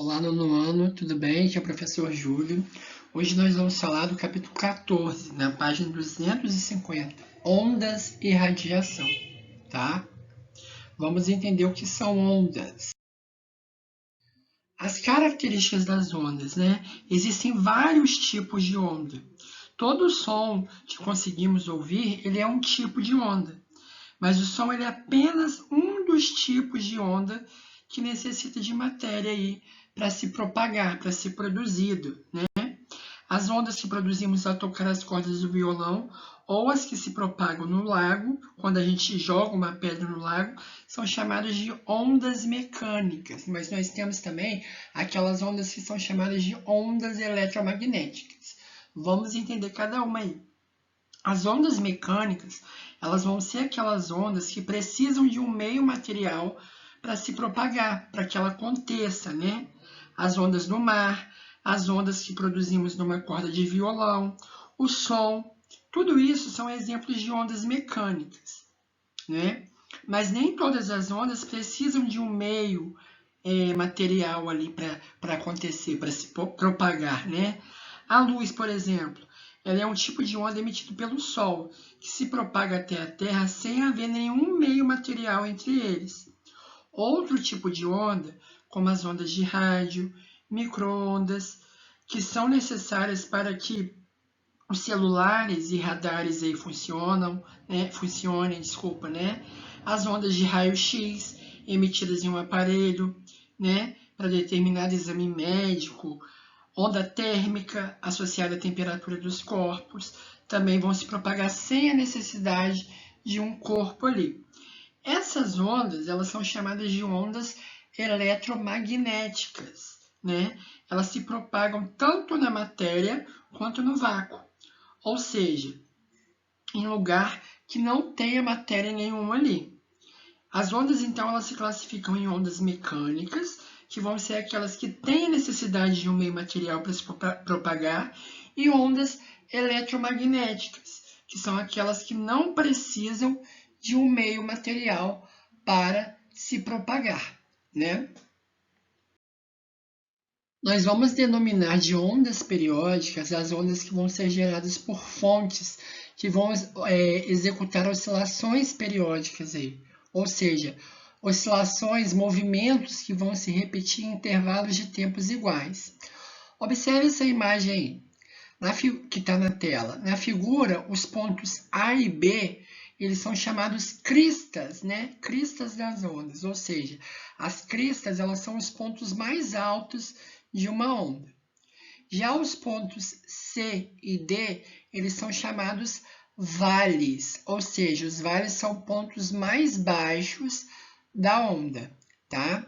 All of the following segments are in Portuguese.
Olá, nono ano, tudo bem? Aqui é o professor Júlio. Hoje nós vamos falar do capítulo 14, na página 250, ondas e radiação, tá? Vamos entender o que são ondas. As características das ondas, né? Existem vários tipos de onda. Todo som que conseguimos ouvir, ele é um tipo de onda. Mas o som ele é apenas um dos tipos de onda que necessita de matéria aí para se propagar, para ser produzido, né? As ondas que produzimos ao tocar as cordas do violão ou as que se propagam no lago, quando a gente joga uma pedra no lago, são chamadas de ondas mecânicas. Mas nós temos também aquelas ondas que são chamadas de ondas eletromagnéticas. Vamos entender cada uma aí. As ondas mecânicas, elas vão ser aquelas ondas que precisam de um meio material para se propagar, para que ela aconteça, né? As ondas do mar, as ondas que produzimos numa corda de violão, o som, tudo isso são exemplos de ondas mecânicas, né? Mas nem todas as ondas precisam de um meio material ali para acontecer, para se propagar, né? A luz, por exemplo, ela é um tipo de onda emitido pelo Sol, que se propaga até a Terra sem haver nenhum meio material entre eles. Outro tipo de onda, como as ondas de rádio, micro-ondas, que são necessárias para que os celulares e radares aí funcionem, né? As ondas de raio-x emitidas em um aparelho, né? Para determinado exame médico, onda térmica associada à temperatura dos corpos, também vão se propagar sem a necessidade de um corpo ali. Essas ondas, elas são chamadas de ondas eletromagnéticas, né? Elas se propagam tanto na matéria quanto no vácuo, ou seja, em lugar que não tenha matéria nenhuma ali. As ondas, então, elas se classificam em ondas mecânicas, que vão ser aquelas que têm a necessidade de um meio material para se propagar, e ondas eletromagnéticas, que são aquelas que não precisam de um meio material para se propagar, né? Nós vamos denominar de ondas periódicas as ondas que vão ser geradas por fontes que vão executar oscilações periódicas aí, ou seja, oscilações, movimentos que vão se repetir em intervalos de tempos iguais. Observe essa imagem aí, que está na tela. Na figura, os pontos A e B, eles são chamados cristas, né? Cristas das ondas, ou seja, as cristas elas são os pontos mais altos de uma onda. Já os pontos C e D, eles são chamados vales, ou seja, os vales são pontos mais baixos da onda, tá?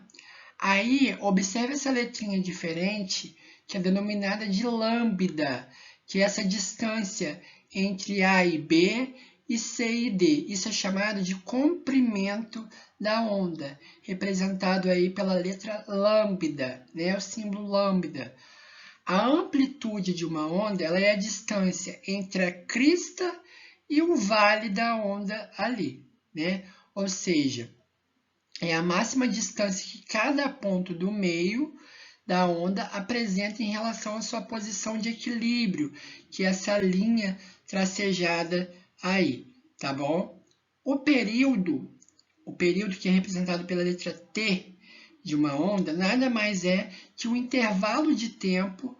Aí, observe essa letrinha diferente, que é denominada de lambda, que é essa distância entre A e B e C e D. Isso é chamado de comprimento da onda, representado aí pela letra lambda, né? O símbolo lambda. A amplitude de uma onda ela é a distância entre a crista e o vale da onda ali, né? Ou seja, é a máxima distância que cada ponto do meio da onda apresenta em relação à sua posição de equilíbrio, que é essa linha tracejada aí, tá bom? O período que é representado pela letra T de uma onda, nada mais é que um intervalo de tempo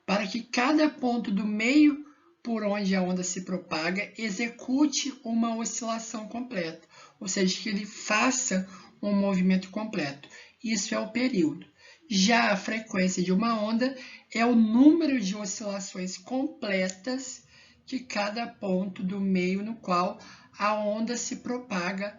para que cada ponto do meio por onde a onda se propaga execute uma oscilação completa, ou seja, que ele faça um movimento completo. Isso é o período. Já a frequência de uma onda é o número de oscilações completas que cada ponto do meio no qual a onda se propaga,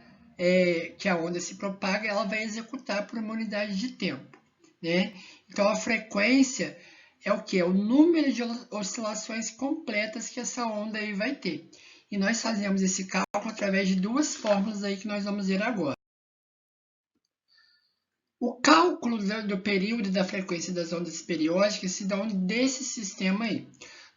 ela vai executar por uma unidade de tempo, né? Então a frequência é o que? É o número de oscilações completas que essa onda aí vai ter. E nós fazemos esse cálculo através de duas fórmulas aí que nós vamos ver agora. O cálculo do período e da frequência das ondas periódicas se dá desse sistema aí.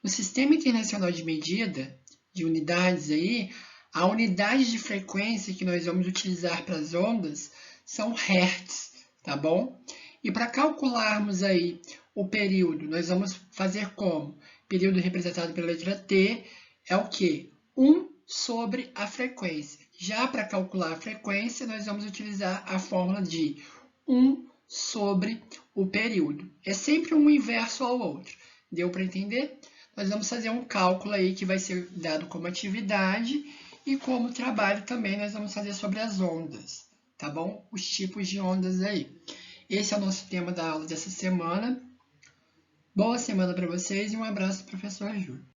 No Sistema Internacional de Medida de unidades aí, a unidade de frequência que nós vamos utilizar para as ondas são hertz, tá bom? E para calcularmos aí o período, nós vamos fazer como? Período representado pela letra T é o quê? 1 sobre a frequência. Já para calcular a frequência, nós vamos utilizar a fórmula de 1 sobre o período. É sempre um inverso ao outro. Deu para entender? Nós vamos fazer um cálculo aí que vai ser dado como atividade e como trabalho também nós vamos fazer sobre as ondas, tá bom? Os tipos de ondas aí. Esse é o nosso tema da aula dessa semana. Boa semana para vocês e um abraço do professor Júlio.